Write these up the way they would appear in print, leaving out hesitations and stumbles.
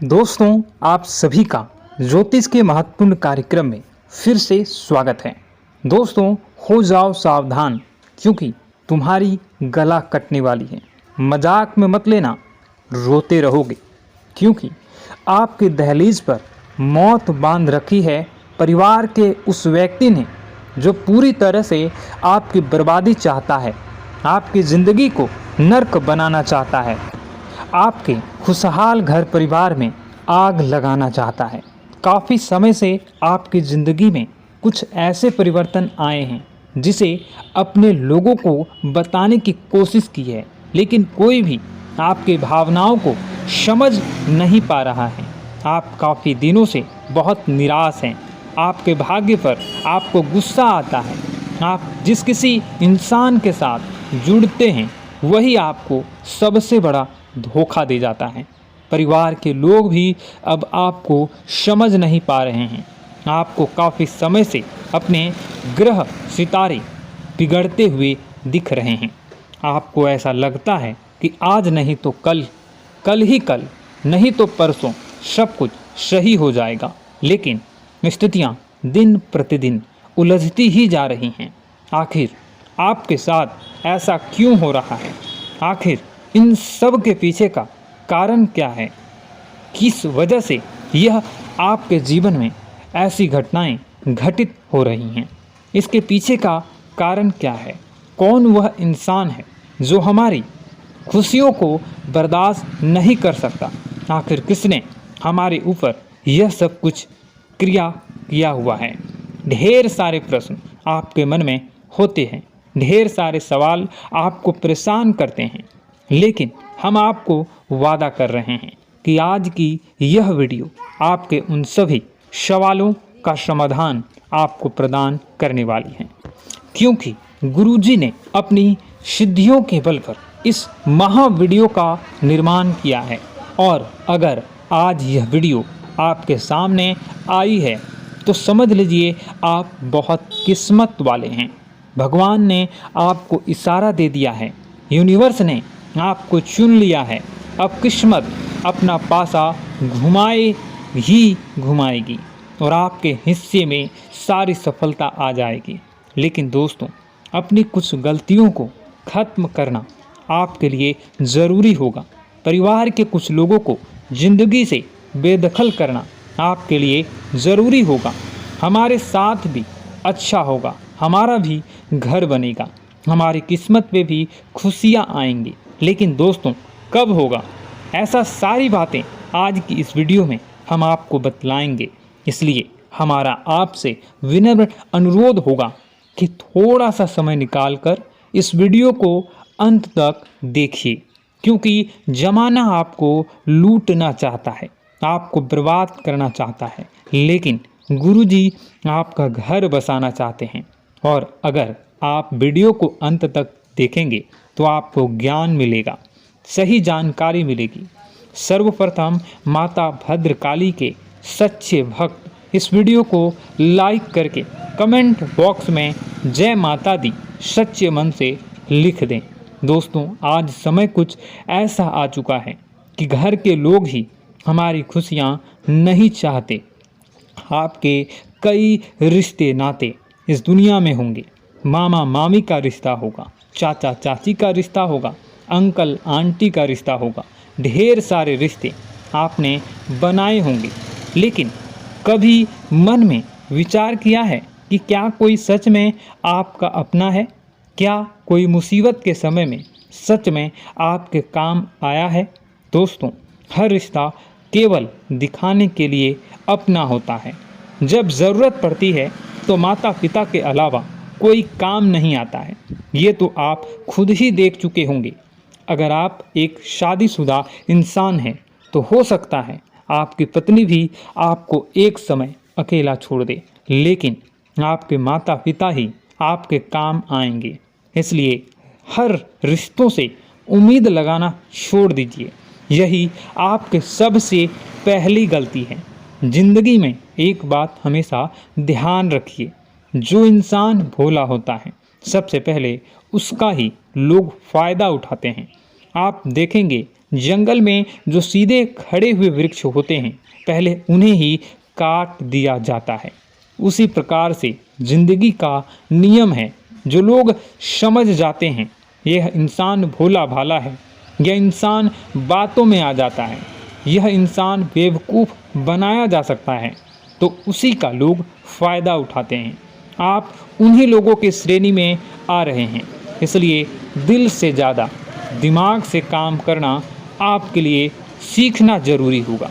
दोस्तों, आप सभी का ज्योतिष के महत्वपूर्ण कार्यक्रम में फिर से स्वागत है। दोस्तों, हो जाओ सावधान क्योंकि तुम्हारी गला कटने वाली है। मजाक में मत लेना, रोते रहोगे क्योंकि आपके दहलीज पर मौत बांध रखी है परिवार के उस व्यक्ति ने जो पूरी तरह से आपकी बर्बादी चाहता है, आपकी ज़िंदगी को नर्क बनाना चाहता है, आपके खुशहाल घर परिवार में आग लगाना चाहता है। काफ़ी समय से आपकी ज़िंदगी में कुछ ऐसे परिवर्तन आए हैं जिसे अपने लोगों को बताने की कोशिश की है, लेकिन कोई भी आपकी भावनाओं को समझ नहीं पा रहा है। आप काफ़ी दिनों से बहुत निराश हैं। आपके भाग्य पर आपको गुस्सा आता है। आप जिस किसी इंसान के साथ जुड़ते हैं वही आपको सबसे बड़ा धोखा दे जाता है। परिवार के लोग भी अब आपको समझ नहीं पा रहे हैं। आपको काफ़ी समय से अपने ग्रह सितारे बिगड़ते हुए दिख रहे हैं। आपको ऐसा लगता है कि आज नहीं तो कल, कल ही कल नहीं तो परसों सब कुछ सही हो जाएगा, लेकिन स्थितियाँ दिन प्रतिदिन उलझती ही जा रही हैं। आखिर आपके साथ ऐसा क्यों हो रहा है? आखिर इन सब के पीछे का कारण क्या है? किस वजह से यह आपके जीवन में ऐसी घटनाएं घटित हो रही हैं? इसके पीछे का कारण क्या है? कौन वह इंसान है जो हमारी खुशियों को बर्दाश्त नहीं कर सकता? आखिर किसने हमारे ऊपर यह सब कुछ क्रिया किया हुआ है? ढेर सारे प्रश्न आपके मन में होते हैं, ढेर सारे सवाल आपको परेशान करते हैं, लेकिन हम आपको वादा कर रहे हैं कि आज की यह वीडियो आपके उन सभी सवालों का समाधान आपको प्रदान करने वाली है, क्योंकि गुरुजी ने अपनी सिद्धियों के बल पर इस महा वीडियो का निर्माण किया है। और अगर आज यह वीडियो आपके सामने आई है तो समझ लीजिए आप बहुत किस्मत वाले हैं। भगवान ने आपको इशारा दे दिया है, यूनिवर्स ने आपको चुन लिया है। अब किस्मत अपना पासा घुमाए ही घुमाएगी और आपके हिस्से में सारी सफलता आ जाएगी। लेकिन दोस्तों, अपनी कुछ गलतियों को ख़त्म करना आपके लिए ज़रूरी होगा। परिवार के कुछ लोगों को ज़िंदगी से बेदखल करना आपके लिए ज़रूरी होगा। हमारे साथ भी अच्छा होगा, हमारा भी घर बनेगा, हमारी किस्मत पे भी खुशियाँ आएंगी। लेकिन दोस्तों, कब होगा? ऐसा सारी बातें आज की इस वीडियो में हम आपको बतलाएंगे। इसलिए हमारा आपसे विनम्र अनुरोध होगा कि थोड़ा सा समय निकालकर इस वीडियो को अंत तक देखिए, क्योंकि ज़माना आपको लूटना चाहता है, आपको बर्बाद करना चाहता है, लेकिन गुरुजी आपका घर बसाना चाहते हैं। और अगर आप वीडियो को अंत तक देखेंगे तो आपको ज्ञान मिलेगा, सही जानकारी मिलेगी। सर्वप्रथम माता भद्रकाली के सच्चे भक्त इस वीडियो को लाइक करके कमेंट बॉक्स में जय माता दी सच्चे मन से लिख दें। दोस्तों, आज समय कुछ ऐसा आ चुका है कि घर के लोग ही हमारी खुशियाँ नहीं चाहते। आपके कई रिश्ते नाते इस दुनिया में होंगे। मामा मामी का रिश्ता होगा, चाचा चाची का रिश्ता होगा, अंकल आंटी का रिश्ता होगा, ढेर सारे रिश्ते आपने बनाए होंगे। लेकिन कभी मन में विचार किया है कि क्या कोई सच में आपका अपना है? क्या कोई मुसीबत के समय में सच में आपके काम आया है? दोस्तों, हर रिश्ता केवल दिखाने के लिए अपना होता है। जब ज़रूरत पड़ती है तो माता पिता के अलावा कोई काम नहीं आता है। ये तो आप खुद ही देख चुके होंगे। अगर आप एक शादीशुदा इंसान हैं तो हो सकता है आपकी पत्नी भी आपको एक समय अकेला छोड़ दे, लेकिन आपके माता पिता ही आपके काम आएंगे। इसलिए हर रिश्तों से उम्मीद लगाना छोड़ दीजिए। यही आपके सबसे पहली गलती है। जिंदगी में एक बात हमेशा ध्यान रखिए, जो इंसान भोला होता है सबसे पहले उसका ही लोग फ़ायदा उठाते हैं। आप देखेंगे जंगल में जो सीधे खड़े हुए वृक्ष होते हैं पहले उन्हें ही काट दिया जाता है। उसी प्रकार से जिंदगी का नियम है। जो लोग समझ जाते हैं यह इंसान भोला भाला है, यह इंसान बातों में आ जाता है, यह इंसान बेवकूफ़ बनाया जा सकता है, तो उसी का लोग फ़ायदा उठाते हैं। आप उन्हीं लोगों की श्रेणी में आ रहे हैं। इसलिए दिल से ज़्यादा दिमाग से काम करना आपके लिए सीखना ज़रूरी होगा।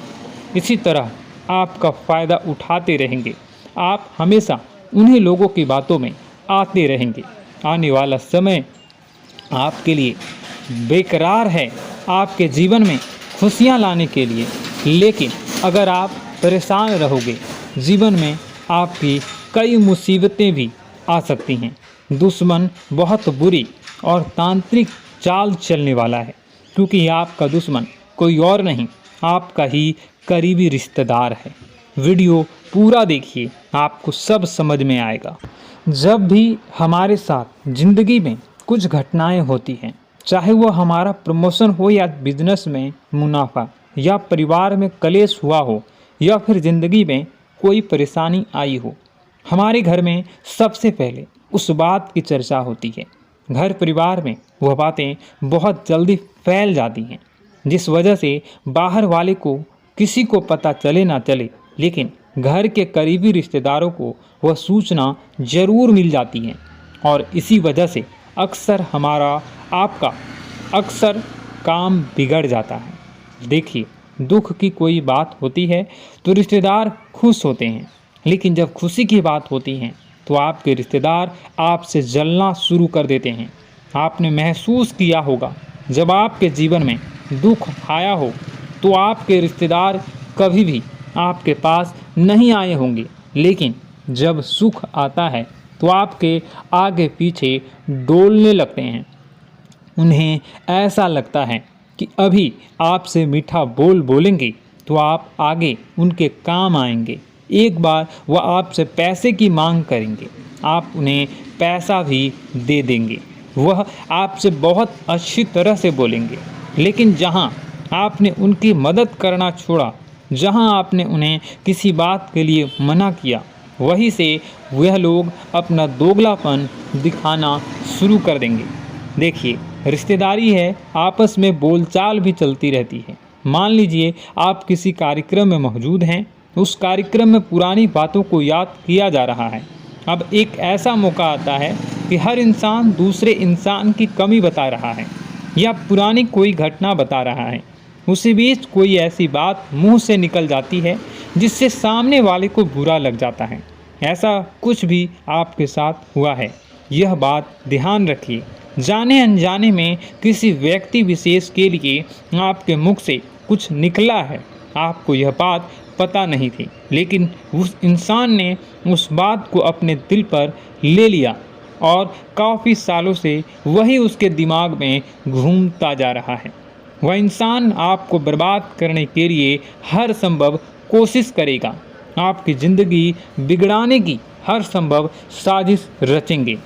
इसी तरह आपका फ़ायदा उठाते रहेंगे, आप हमेशा उन्हीं लोगों की बातों में आते रहेंगे। आने वाला समय आपके लिए बेकरार है, आपके जीवन में खुशियाँ लाने के लिए, लेकिन अगर आप परेशान रहोगे जीवन में आपकी कई मुसीबतें भी आ सकती हैं। दुश्मन बहुत बुरी और तांत्रिक चाल चलने वाला है, क्योंकि आपका दुश्मन कोई और नहीं आपका ही करीबी रिश्तेदार है। वीडियो पूरा देखिए, आपको सब समझ में आएगा। जब भी हमारे साथ ज़िंदगी में कुछ घटनाएं होती हैं, चाहे वो हमारा प्रमोशन हो या बिजनेस में मुनाफा या परिवार में कलेश हुआ हो या फिर ज़िंदगी में कोई परेशानी आई हो, हमारे घर में सबसे पहले उस बात की चर्चा होती है। घर परिवार में वह बातें बहुत जल्दी फैल जाती हैं, जिस वजह से बाहर वाले को किसी को पता चले ना चले, लेकिन घर के करीबी रिश्तेदारों को वह सूचना ज़रूर मिल जाती है। और इसी वजह से अक्सर हमारा आपका अक्सर काम बिगड़ जाता है। देखिए, दुख की कोई बात होती है तो रिश्तेदार खुश होते हैं, लेकिन जब खुशी की बात होती है तो आपके रिश्तेदार आपसे जलना शुरू कर देते हैं। आपने महसूस किया होगा, जब आपके जीवन में दुख आया हो तो आपके रिश्तेदार कभी भी आपके पास नहीं आए होंगे, लेकिन जब सुख आता है तो आपके आगे पीछे डोलने लगते हैं। उन्हें ऐसा लगता है कि अभी आपसे मीठा बोल बोलेंगे तो आप आगे उनके काम आएंगे। एक बार वह आपसे पैसे की मांग करेंगे, आप उन्हें पैसा भी दे देंगे। वह आपसे बहुत अच्छी तरह से बोलेंगे, लेकिन जहां आपने उनकी मदद करना छोड़ा, जहां आपने उन्हें किसी बात के लिए मना किया, वहीं से वह लोग अपना दोगलापन दिखाना शुरू कर देंगे। देखिए, रिश्तेदारी है, आपस में बोलचाल भी चलती रहती है। मान लीजिए आप किसी कार्यक्रम में मौजूद हैं, उस कार्यक्रम में पुरानी बातों को याद किया जा रहा है। अब एक ऐसा मौका आता है कि हर इंसान दूसरे इंसान की कमी बता रहा है या पुरानी कोई घटना बता रहा है। उसी बीच कोई ऐसी बात मुंह से निकल जाती है जिससे सामने वाले को बुरा लग जाता है। ऐसा कुछ भी आपके साथ हुआ है, यह बात ध्यान रखिए। जाने अनजाने में किसी व्यक्ति विशेष के लिए आपके मुख से कुछ निकला है, आपको यह बात पता नहीं थी, लेकिन उस इंसान ने उस बात को अपने दिल पर ले लिया और काफ़ी सालों से वही उसके दिमाग में घूमता जा रहा है। वह इंसान आपको बर्बाद करने के लिए हर संभव कोशिश करेगा, आपकी ज़िंदगी बिगड़ाने की हर संभव साजिश रचेंगे।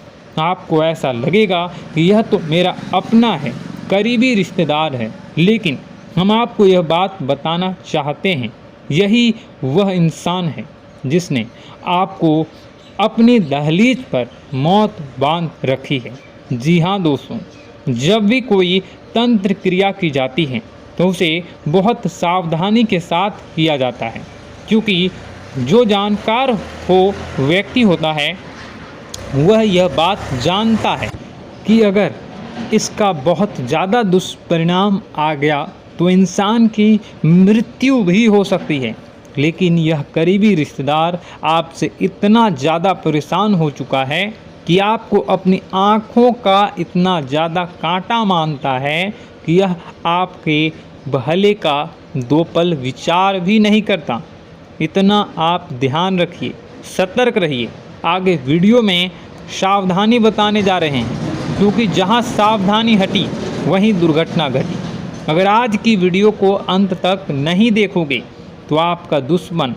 आपको ऐसा लगेगा कि यह तो मेरा अपना है, करीबी रिश्तेदार है, लेकिन हम आपको यह बात बताना चाहते हैं, यही वह इंसान है जिसने आपको अपनी दहलीज पर मौत बांध रखी है। जी हाँ दोस्तों, जब भी कोई तंत्र क्रिया की जाती है तो उसे बहुत सावधानी के साथ किया जाता है, क्योंकि जो जानकार हो व्यक्ति होता है वह यह बात जानता है कि अगर इसका बहुत ज़्यादा दुष्परिणाम आ गया तो इंसान की मृत्यु भी हो सकती है। लेकिन यह करीबी रिश्तेदार आपसे इतना ज़्यादा परेशान हो चुका है कि आपको अपनी आँखों का इतना ज़्यादा कांटा मानता है कि यह आपके भले का दो पल विचार भी नहीं करता। इतना आप ध्यान रखिए, सतर्क रहिए। आगे वीडियो में सावधानी बताने जा रहे हैं, क्योंकि जहां सावधानी हटी वहीं दुर्घटना घटी। अगर आज की वीडियो को अंत तक नहीं देखोगे तो आपका दुश्मन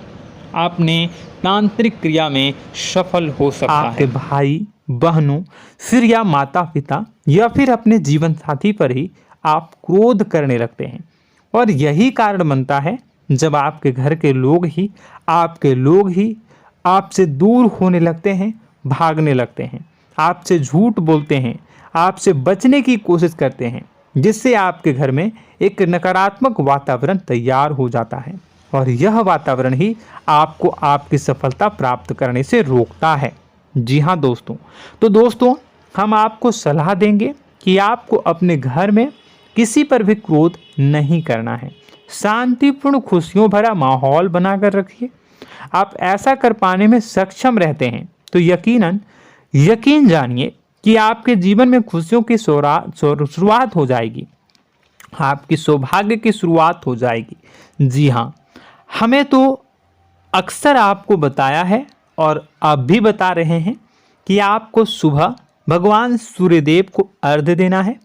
अपने तांत्रिक क्रिया में सफल हो सकता है। आपके भाई बहनों फिर या माता पिता या फिर अपने जीवन साथी पर ही आप क्रोध करने लगते हैं। और यही कारण बनता है जब आपके घर के लोग ही आपसे दूर होने लगते हैं, भागने लगते हैं, आपसे झूठ बोलते हैं, आपसे बचने की कोशिश करते हैं, जिससे आपके घर में एक नकारात्मक वातावरण तैयार हो जाता है और यह वातावरण ही आपको आपकी सफलता प्राप्त करने से रोकता है। जी हाँ दोस्तों, तो दोस्तों हम आपको सलाह देंगे कि आपको अपने घर में किसी पर भी क्रोध नहीं करना है। शांतिपूर्ण खुशियों भरा माहौल बनाकर रखिए। आप ऐसा कर पाने में सक्षम रहते हैं तो यकीन जानिए कि आपके जीवन में खुशियों की शुरुआत हो जाएगी, आपकी सौभाग्य की शुरुआत हो जाएगी। जी हाँ, हमें तो अक्सर आपको बताया है और अब भी बता रहे हैं कि आपको सुबह भगवान सूर्यदेव को अर्घ्य देना है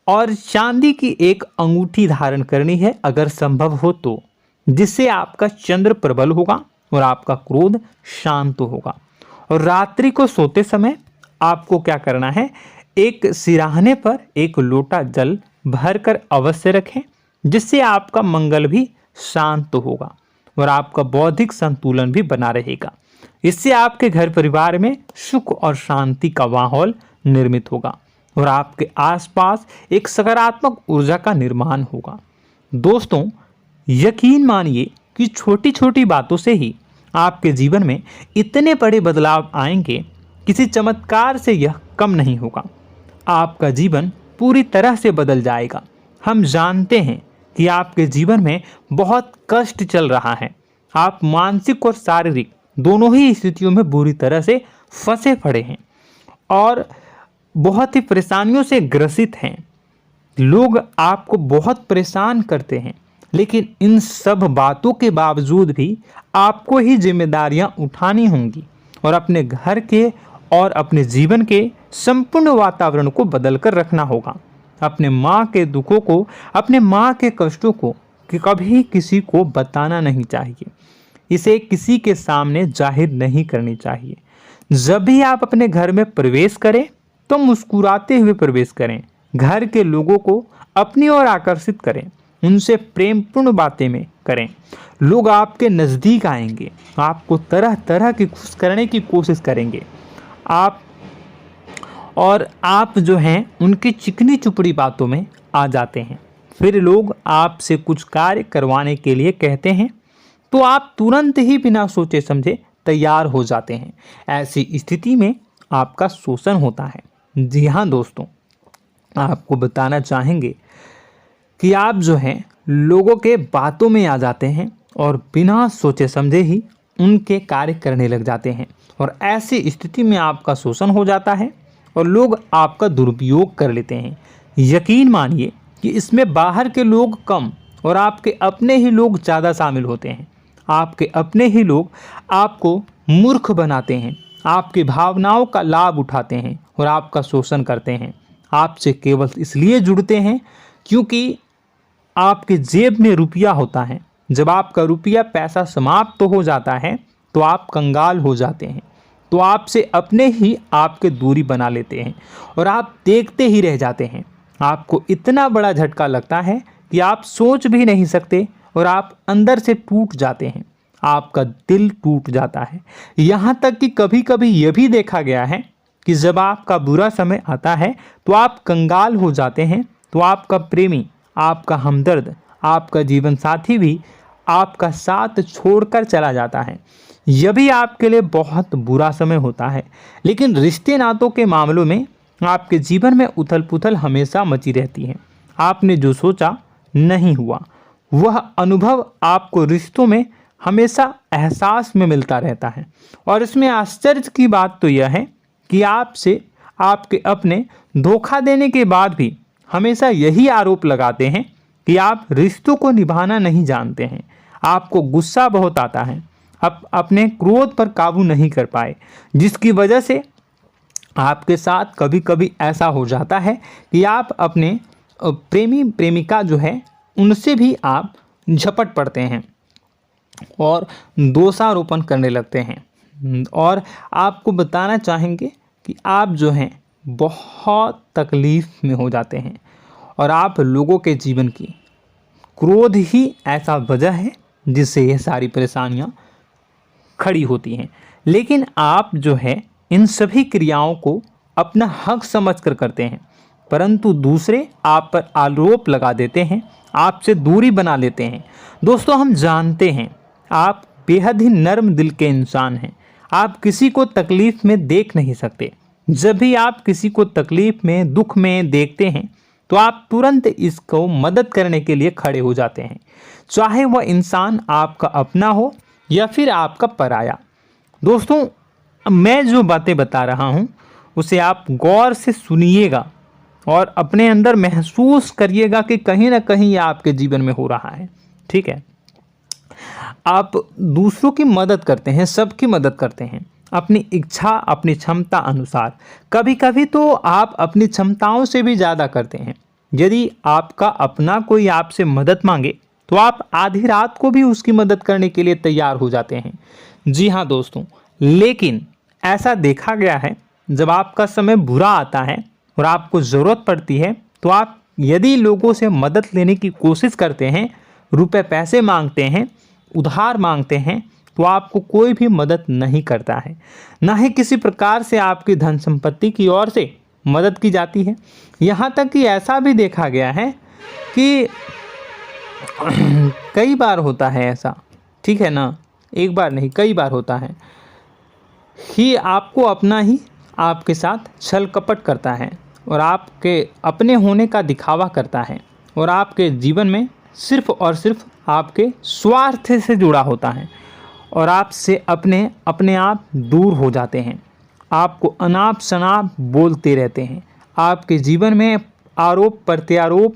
और चांदी की एक अंगूठी धारण करनी है अगर संभव हो तो, जिससे आपका चंद्र प्रबल होगा और आपका क्रोध शांत होगा। और रात्रि को सोते समय आपको क्या करना है, एक सिराहने पर एक लोटा जल भरकर अवश्य रखें, जिससे आपका मंगल भी शांत होगा और आपका बौद्धिक संतुलन भी बना रहेगा। इससे आपके घर परिवार में सुख और शांति का माहौल निर्मित होगा और आपके आसपास एक सकारात्मक ऊर्जा का निर्माण होगा। दोस्तों यकीन मानिए कि छोटी छोटी बातों से ही आपके जीवन में इतने बड़े बदलाव आएंगे, किसी चमत्कार से यह कम नहीं होगा। आपका जीवन पूरी तरह से बदल जाएगा। हम जानते हैं कि आपके जीवन में बहुत कष्ट चल रहा है, आप मानसिक और शारीरिक दोनों ही स्थितियों में बुरी तरह से फंसे पड़े हैं और बहुत ही परेशानियों से ग्रसित हैं। लोग आपको बहुत परेशान करते हैं, लेकिन इन सब बातों के बावजूद भी आपको ही जिम्मेदारियां उठानी होंगी और अपने घर के और अपने जीवन के संपूर्ण वातावरण को बदलकर रखना होगा। अपने माँ के दुखों को, अपने माँ के कष्टों को कभी किसी को बताना नहीं चाहिए, इसे किसी के सामने जाहिर नहीं करनी चाहिए। जब भी आप अपने घर में प्रवेश करें तो मुस्कुराते हुए प्रवेश करें, घर के लोगों को अपनी ओर आकर्षित करें, उनसे प्रेमपूर्ण बातें में करें। लोग आपके नज़दीक आएंगे, आपको तरह तरह की खुश करने की कोशिश करेंगे। आप जो हैं उनकी चिकनी चुपड़ी बातों में आ जाते हैं। फिर लोग आपसे कुछ कार्य करवाने के लिए कहते हैं तो आप तुरंत ही बिना सोचे समझे तैयार हो जाते हैं। ऐसी स्थिति में आपका शोषण होता है। जी हाँ दोस्तों, आपको बताना चाहेंगे कि आप जो हैं लोगों के बातों में आ जाते हैं और बिना सोचे समझे ही उनके कार्य करने लग जाते हैं और ऐसी स्थिति में आपका शोषण हो जाता है और लोग आपका दुरुपयोग कर लेते हैं। यकीन मानिए कि इसमें बाहर के लोग कम और आपके अपने ही लोग ज़्यादा शामिल होते हैं। आपके अपने ही लोग आपको मूर्ख बनाते हैं, आपकी भावनाओं का लाभ उठाते हैं और आपका शोषण करते हैं। आपसे केवल इसलिए जुड़ते हैं क्योंकि आपके जेब में रुपया होता है। जब आपका रुपया पैसा समाप्त हो जाता है तो आप कंगाल हो जाते हैं, तो आपसे अपने ही आपके दूरी बना लेते हैं और आप देखते ही रह जाते हैं। आपको इतना बड़ा झटका लगता है कि आप सोच भी नहीं सकते और आप अंदर से टूट जाते हैं, आपका दिल टूट जाता है। यहाँ तक कि कभी कभी यह भी देखा गया है कि जब आपका बुरा समय आता है तो आप कंगाल हो जाते हैं, तो आपका प्रेमी, आपका हमदर्द, आपका जीवन साथी भी आपका साथ छोड़कर चला जाता है। यह भी आपके लिए बहुत बुरा समय होता है। लेकिन रिश्ते नातों के मामलों में आपके जीवन में उथल पुथल हमेशा मची रहती है। आपने जो सोचा नहीं हुआ, वह अनुभव आपको रिश्तों में हमेशा एहसास में मिलता रहता है। और इसमें आश्चर्य की बात तो यह है कि आपसे आपके अपने धोखा देने के बाद भी हमेशा यही आरोप लगाते हैं कि आप रिश्तों को निभाना नहीं जानते हैं। आपको गुस्सा बहुत आता है, आप अपने क्रोध पर काबू नहीं कर पाए, जिसकी वजह से आपके साथ कभी कभी ऐसा हो जाता है कि आप अपने प्रेमी प्रेमिका जो है उनसे भी आप झपट पड़ते हैं और दोषारोपण करने लगते हैं। और आपको बताना चाहेंगे कि आप जो हैं बहुत तकलीफ़ में हो जाते हैं और आप लोगों के जीवन की क्रोध ही ऐसा वजह है जिससे ये सारी परेशानियां खड़ी होती हैं। लेकिन आप जो है इन सभी क्रियाओं को अपना हक समझकर करते हैं, परंतु दूसरे आप पर आरोप लगा देते हैं, आपसे दूरी बना लेते हैं। दोस्तों, हम जानते हैं आप बेहद ही नर्म दिल के इंसान हैं। आप किसी को तकलीफ में देख नहीं सकते। जब भी आप किसी को तकलीफ में, दुख में देखते हैं तो आप तुरंत इसको मदद करने के लिए खड़े हो जाते हैं, चाहे वह इंसान आपका अपना हो या फिर आपका पराया। दोस्तों, मैं जो बातें बता रहा हूँ उसे आप गौर से सुनिएगा और अपने अंदर महसूस करिएगा कि कहीं ना कहीं ये आपके जीवन में हो रहा है। ठीक है, आप दूसरों की मदद करते हैं, सबकी मदद करते हैं अपनी इच्छा, अपनी क्षमता अनुसार। कभी कभी तो आप अपनी क्षमताओं से भी ज़्यादा करते हैं। यदि आपका अपना कोई आपसे मदद मांगे तो आप आधी रात को भी उसकी मदद करने के लिए तैयार हो जाते हैं। जी हाँ दोस्तों, लेकिन ऐसा देखा गया है जब आपका समय बुरा आता है और आपको ज़रूरत पड़ती है तो आप यदि लोगों से मदद लेने की कोशिश करते हैं, रुपए पैसे मांगते हैं, उधार मांगते हैं, तो आपको कोई भी मदद नहीं करता है। ना ही किसी प्रकार से आपकी धन संपत्ति की ओर से मदद की जाती है। यहाँ तक कि ऐसा भी देखा गया है कि कई बार होता है ऐसा, ठीक है ना, एक बार नहीं कई बार होता है कि आपको अपना ही आपके साथ छल कपट करता है और आपके अपने होने का दिखावा करता है और आपके जीवन में सिर्फ और सिर्फ आपके स्वार्थ से जुड़ा होता है और आपसे अपने आप दूर हो जाते हैं। आपको अनाप शनाप बोलते रहते हैं। आपके जीवन में आरोप प्रत्यारोप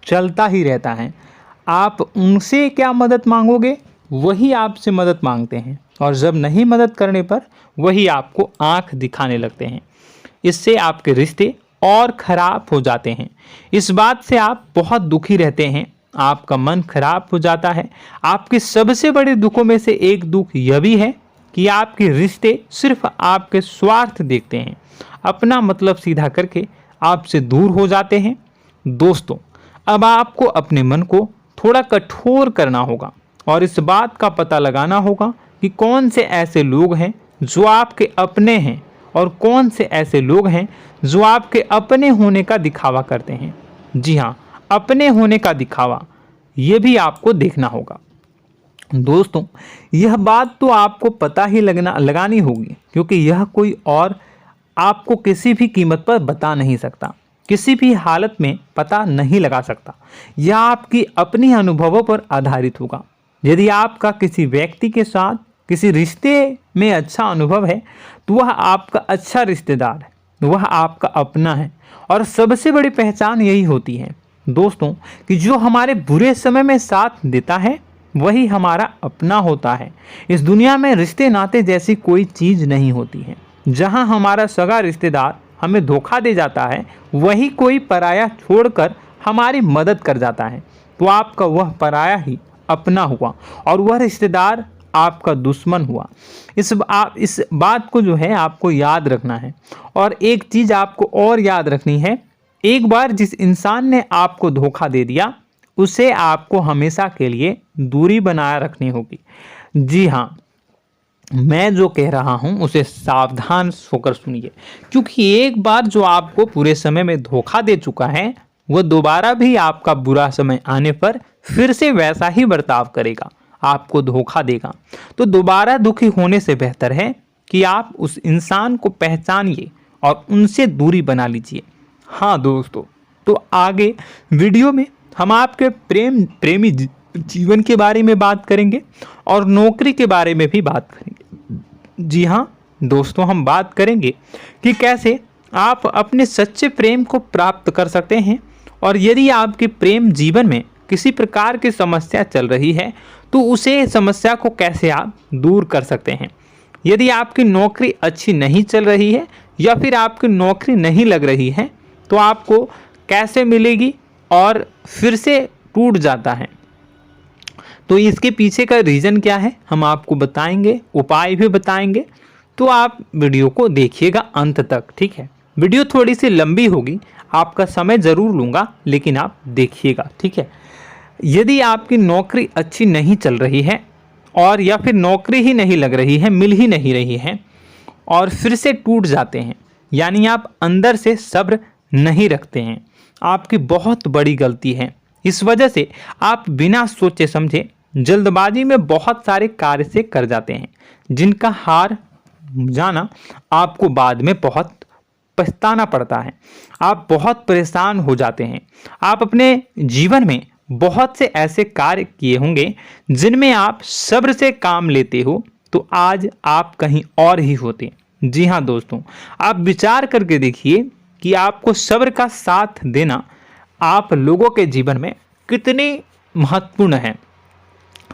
चलता ही रहता है। आप उनसे क्या मदद मांगोगे, वही आपसे मदद मांगते हैं और जब नहीं मदद करने पर वही आपको आंख दिखाने लगते हैं। इससे आपके रिश्ते और ख़राब हो जाते हैं। इस बात से आप बहुत दुखी रहते हैं, आपका मन खराब हो जाता है। आपके सबसे बड़े दुखों में से एक दुख यह भी है कि आपके रिश्ते सिर्फ आपके स्वार्थ देखते हैं, अपना मतलब सीधा करके आपसे दूर हो जाते हैं। दोस्तों, अब आपको अपने मन को थोड़ा कठोर करना होगा और इस बात का पता लगाना होगा कि कौन से ऐसे लोग हैं जो आपके अपने हैं और कौन से ऐसे लोग हैं जो आपके अपने होने का दिखावा करते हैं। जी हाँ, अपने होने का दिखावा, ये भी आपको देखना होगा। दोस्तों, यह बात तो आपको पता ही लगानी होगी, क्योंकि यह कोई और आपको किसी भी कीमत पर बता नहीं सकता, किसी भी हालत में पता नहीं लगा सकता। यह आपकी अपनी अनुभवों पर आधारित होगा। यदि आपका किसी व्यक्ति के साथ किसी रिश्ते में अच्छा अनुभव है तो वह आपका अच्छा रिश्तेदार है, वह आपका अपना है। और सबसे बड़ी पहचान यही होती है दोस्तों कि जो हमारे बुरे समय में साथ देता है वही हमारा अपना होता है। इस दुनिया में रिश्ते नाते जैसी कोई चीज़ नहीं होती है। जहां हमारा सगा रिश्तेदार हमें धोखा दे जाता है, वही कोई पराया छोड़कर हमारी मदद कर जाता है, तो आपका वह पराया ही अपना हुआ और वह रिश्तेदार आपका दुश्मन हुआ। इस बात को जो है आपको याद रखना है। और एक चीज़ आपको और याद रखनी है, एक बार जिस इंसान ने आपको धोखा दे दिया उसे आपको हमेशा के लिए दूरी बनाए रखनी होगी। जी हाँ, मैं जो कह रहा हूँ उसे सावधान होकर सुनिए, क्योंकि एक बार जो आपको पूरे समय में धोखा दे चुका है वह दोबारा भी आपका बुरा समय आने पर फिर से वैसा ही बर्ताव करेगा, आपको धोखा देगा। तो दोबारा दुखी होने से बेहतर है कि आप उस इंसान को पहचानिए और उनसे दूरी बना लीजिए। हाँ दोस्तों, तो आगे वीडियो में हम आपके प्रेमी जीवन के बारे में बात करेंगे और नौकरी के बारे में भी बात करेंगे। जी हाँ दोस्तों, हम बात करेंगे कि कैसे आप अपने सच्चे प्रेम को प्राप्त कर सकते हैं और यदि आपके प्रेम जीवन में किसी प्रकार की समस्या चल रही है तो उसे समस्या को कैसे आप दूर कर सकते हैं। यदि आपकी नौकरी अच्छी नहीं चल रही है या फिर आपकी नौकरी नहीं लग रही है तो आपको कैसे मिलेगी और फिर से टूट जाता है, तो इसके पीछे का रीज़न क्या है हम आपको बताएंगे, उपाय भी बताएंगे। तो आप वीडियो को देखिएगा अंत तक, ठीक है। वीडियो थोड़ी सी लंबी होगी, आपका समय ज़रूर लूँगा, लेकिन आप देखिएगा, ठीक है। यदि आपकी नौकरी अच्छी नहीं चल रही है और या फिर नौकरी ही नहीं लग रही है, मिल ही नहीं रही है और फिर से टूट जाते हैं, यानी आप अंदर से सब्र नहीं रखते हैं, आपकी बहुत बड़ी गलती है। इस वजह से आप बिना सोचे समझे जल्दबाजी में बहुत सारे कार्य से कर जाते हैं, जिनका हार जाना आपको बाद में बहुत पछताना पड़ता है। आप बहुत परेशान हो जाते हैं। आप अपने जीवन में बहुत से ऐसे कार्य किए होंगे जिनमें आप सब्र से काम लेते हो, तो आज आप कहीं और ही होते। जी हाँ दोस्तों, आप विचार करके देखिए कि आपको सब्र का साथ देना आप लोगों के जीवन में कितनी महत्वपूर्ण है।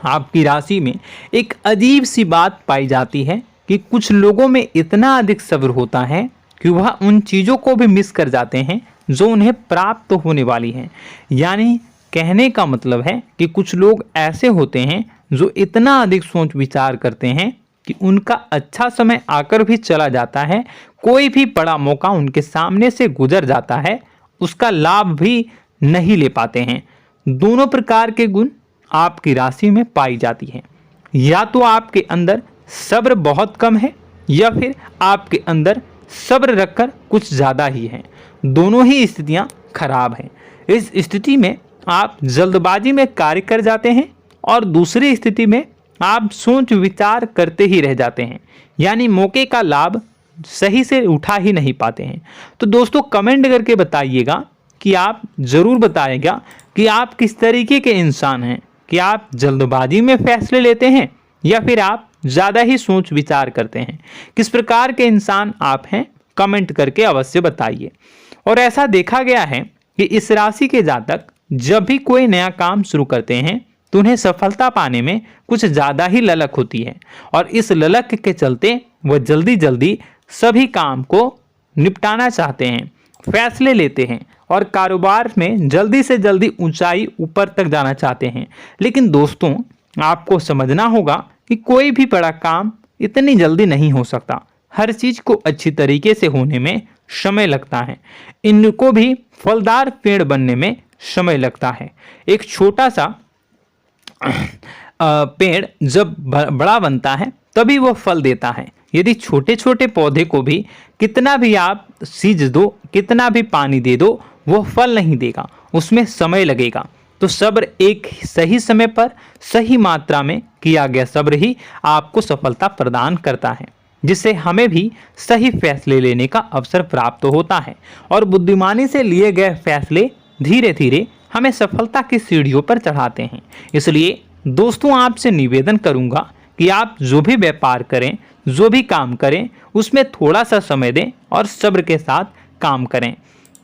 आपकी राशि में एक अजीब सी बात पाई जाती है कि कुछ लोगों में इतना अधिक सब्र होता है कि वह उन चीज़ों को भी मिस कर जाते हैं जो उन्हें प्राप्त होने वाली हैं। यानी कहने का मतलब है कि कुछ लोग ऐसे होते हैं जो इतना अधिक सोच विचार करते हैं कि उनका अच्छा समय आकर भी चला जाता है, कोई भी बड़ा मौका उनके सामने से गुजर जाता है, उसका लाभ भी नहीं ले पाते हैं। दोनों प्रकार के गुण आपकी राशि में पाई जाती है। या तो आपके अंदर सब्र बहुत कम है या फिर आपके अंदर सब्र रखकर कुछ ज़्यादा ही है। दोनों ही स्थितियां खराब हैं। इस स्थिति में आप जल्दबाजी में कार्य कर जाते हैं और दूसरी स्थिति में आप सोच विचार करते ही रह जाते हैं, यानी मौके का लाभ सही से उठा ही नहीं पाते हैं। तो दोस्तों कमेंट करके बताइएगा कि आप ज़रूर बताइएगा कि आप किस तरीके के इंसान हैं, कि आप जल्दबाजी में फैसले लेते हैं या फिर आप ज़्यादा ही सोच विचार करते हैं। किस प्रकार के इंसान आप हैं, कमेंट करके अवश्य बताइए। और ऐसा देखा गया है कि इस राशि के जातक जब भी कोई नया काम शुरू करते हैं तो उन्हें सफलता पाने में कुछ ज़्यादा ही ललक होती है और इस ललक के चलते वह जल्दी जल्दी सभी काम को निपटाना चाहते हैं, फैसले लेते हैं और कारोबार में जल्दी से जल्दी ऊंचाई ऊपर तक जाना चाहते हैं। लेकिन दोस्तों आपको समझना होगा कि कोई भी बड़ा काम इतनी जल्दी नहीं हो सकता। हर चीज़ को अच्छी तरीके से होने में समय लगता है। इनको भी फलदार पेड़ बनने में समय लगता है। एक छोटा सा पेड़ जब बड़ा बनता है तभी वो फल देता है। यदि छोटे छोटे पौधे को भी कितना भी आप सींच दो, कितना भी पानी दे दो, वो फल नहीं देगा, उसमें समय लगेगा। तो सब्र एक सही समय पर सही मात्रा में किया गया सब्र ही आपको सफलता प्रदान करता है, जिससे हमें भी सही फैसले लेने का अवसर प्राप्त होता है और बुद्धिमानी से लिए गए फैसले धीरे धीरे हमें सफलता की सीढ़ियों पर चढ़ाते हैं। इसलिए दोस्तों आपसे निवेदन करूंगा कि आप जो भी व्यापार करें, जो भी काम करें, उसमें थोड़ा सा समय दें और सब्र के साथ काम करें।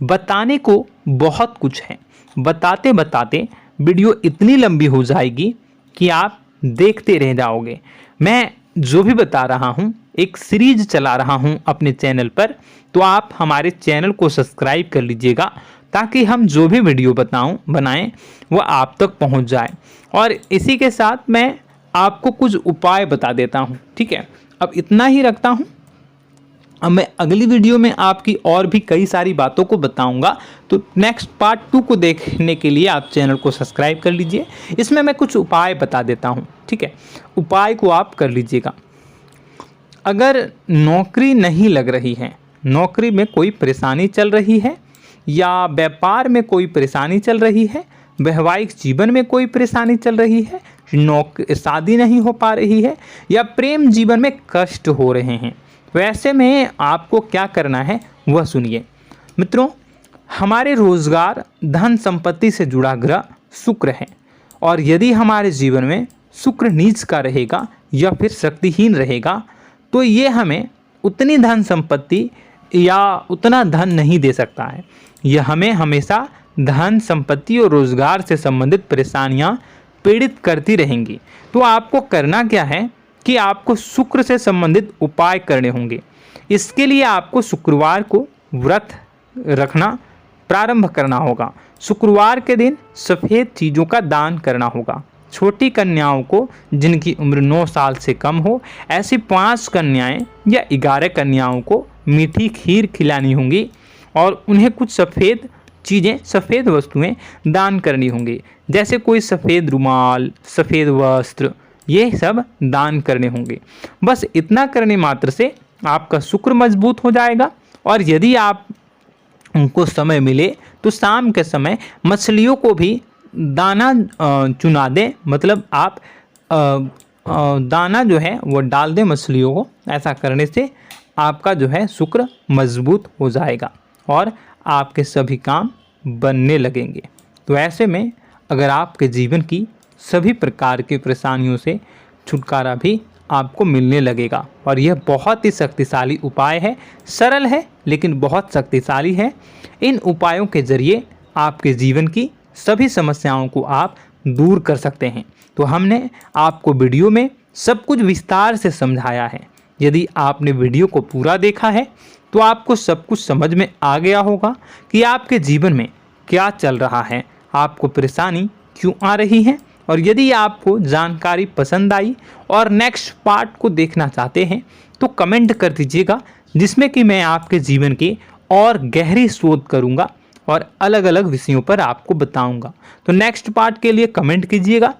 बताने को बहुत कुछ है, बताते बताते वीडियो इतनी लंबी हो जाएगी कि आप देखते रह जाओगे। मैं जो भी बता रहा हूँ एक सीरीज चला रहा हूँ अपने चैनल पर, तो आप हमारे चैनल को सब्सक्राइब कर लीजिएगा ताकि हम जो भी वीडियो बनाएं वो आप तक पहुँच जाए। और इसी के साथ मैं आपको कुछ उपाय बता देता हूँ, ठीक है। अब इतना ही रखता हूँ। अब मैं अगली वीडियो में आपकी और भी कई सारी बातों को बताऊंगा, तो नेक्स्ट पार्ट 2 को देखने के लिए आप चैनल को सब्सक्राइब कर लीजिए। इसमें मैं कुछ उपाय बता देता हूं, ठीक है। उपाय को आप कर लीजिएगा। अगर नौकरी नहीं लग रही है, नौकरी में कोई परेशानी चल रही है या व्यापार में कोई परेशानी चल रही है, वैवाहिक जीवन में कोई परेशानी चल रही है, शादी नहीं हो पा रही है या प्रेम जीवन में कष्ट हो रहे हैं, वैसे में आपको क्या करना है वह सुनिए। मित्रों, हमारे रोजगार धन संपत्ति से जुड़ा ग्रह शुक्र है और यदि हमारे जीवन में शुक्र नीच का रहेगा या फिर शक्तिहीन रहेगा तो ये हमें उतनी धन संपत्ति या उतना धन नहीं दे सकता है। यह हमें हमेशा धन संपत्ति और रोजगार से संबंधित परेशानियां पीड़ित करती रहेंगी। तो आपको करना क्या है कि आपको शुक्र से संबंधित उपाय करने होंगे। इसके लिए आपको शुक्रवार को व्रत रखना प्रारंभ करना होगा। शुक्रवार के दिन सफ़ेद चीज़ों का दान करना होगा। छोटी कन्याओं को जिनकी उम्र 9 साल से कम हो, ऐसी 5 कन्याएं या 11 कन्याओं को मीठी खीर खिलानी होंगी और उन्हें कुछ सफ़ेद चीज़ें, सफ़ेद वस्तुएं दान करनी होंगी। जैसे कोई सफ़ेद रुमाल, सफ़ेद वस्त्र, ये सब दान करने होंगे। बस इतना करने मात्र से आपका शुक्र मजबूत हो जाएगा। और यदि आप उनको समय मिले तो शाम के समय मछलियों को भी दाना चुना दें, मतलब आप दाना जो है वो डाल दें मछलियों को। ऐसा करने से आपका जो है शुक्र मजबूत हो जाएगा और आपके सभी काम बनने लगेंगे। तो ऐसे में अगर आपके जीवन की सभी प्रकार की परेशानियों से छुटकारा भी आपको मिलने लगेगा। और यह बहुत ही शक्तिशाली उपाय है, सरल है लेकिन बहुत शक्तिशाली है। इन उपायों के ज़रिए आपके जीवन की सभी समस्याओं को आप दूर कर सकते हैं। तो हमने आपको वीडियो में सब कुछ विस्तार से समझाया है। यदि आपने वीडियो को पूरा देखा है तो आपको सब कुछ समझ में आ गया होगा कि आपके जीवन में क्या चल रहा है, आपको परेशानी क्यों आ रही है। और यदि आपको जानकारी पसंद आई और नेक्स्ट पार्ट को देखना चाहते हैं तो कमेंट कर दीजिएगा, जिसमें कि मैं आपके जीवन के और गहरी शोध करूंगा और अलग अलग विषयों पर आपको बताऊंगा। तो नेक्स्ट पार्ट के लिए कमेंट कीजिएगा,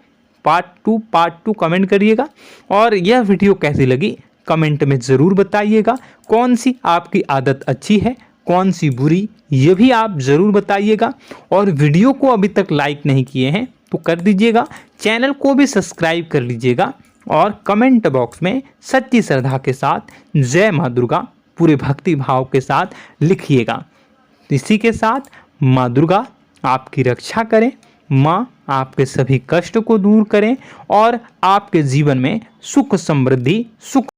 पार्ट टू कमेंट करिएगा। और यह वीडियो कैसी लगी कमेंट में ज़रूर बताइएगा। कौन सी आपकी आदत अच्छी है, कौन सी बुरी, ये भी आप ज़रूर बताइएगा। और वीडियो को अभी तक लाइक नहीं किए हैं तो कर दीजिएगा, चैनल को भी सब्सक्राइब कर लीजिएगा और कमेंट बॉक्स में सच्ची श्रद्धा के साथ जय माँ दुर्गा पूरे भक्ति भाव के साथ लिखिएगा। इसी के साथ माँ दुर्गा आपकी रक्षा करें, माँ आपके सभी कष्ट को दूर करें और आपके जीवन में सुख समृद्धि सुख